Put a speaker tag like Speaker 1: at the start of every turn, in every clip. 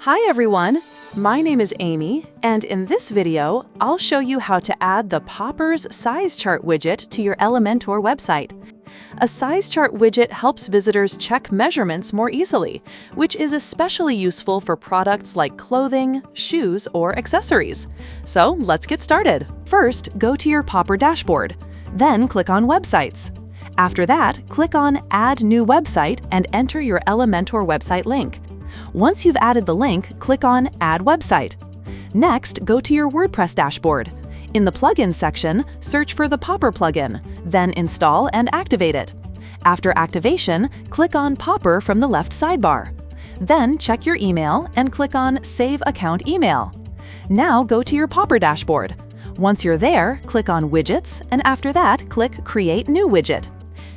Speaker 1: Hi everyone, my name is Amy, and in this video, I'll show you how to add the Poppers size chart widget to your Elementor website. A size chart widget helps visitors check measurements more easily, which is especially useful for products like clothing, shoes, or accessories. So let's get started. First, go to your Popper dashboard. Then click on Websites. After that, click on Add New Website and enter your Elementor website link. Once you've added the link, click on Add Website. Next, go to your WordPress dashboard. In the Plugins section, search for the Popper plugin, then install and activate it. After activation, click on Popper from the left sidebar. Then check your email and click on Save Account Email. Now go to your Popper dashboard. Once you're there, click on Widgets, and after that, click Create New Widget.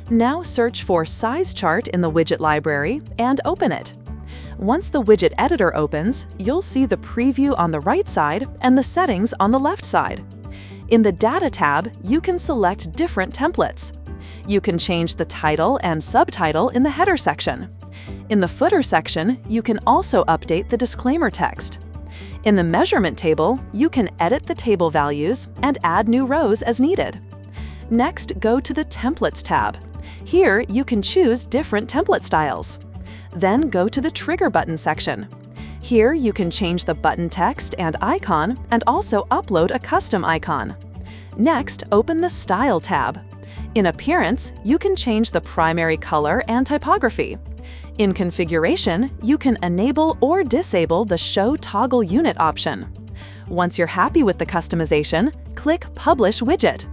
Speaker 1: Now search for Size Chart in the widget library and open it. Once the widget editor opens, you'll see the preview on the right side and the settings on the left side. In the Data tab, you can select different templates. You can change the title and subtitle in the header section. In the footer section, you can also update the disclaimer text. In the measurement table, you can edit the table values and add new rows as needed. Next, go to the Templates tab. Here, you can choose different template styles. Then go to the Trigger Button section. Here you can change the button text and icon and also upload a custom icon. Next, open the Style tab. In Appearance, you can change the primary color and typography. In Configuration, you can enable or disable the Show Toggle Unit option. Once you're happy with the customization, click Publish Widget.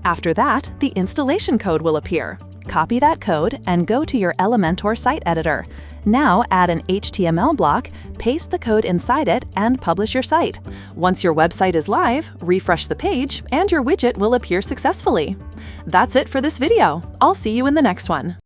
Speaker 1: After that, the installation code will appear. Copy that code and go to your Elementor site editor. Now add an HTML block, paste the code inside it, and publish your site. Once your website is live, refresh the page, and your widget will appear successfully. That's it for this video. I'll see you in the next one.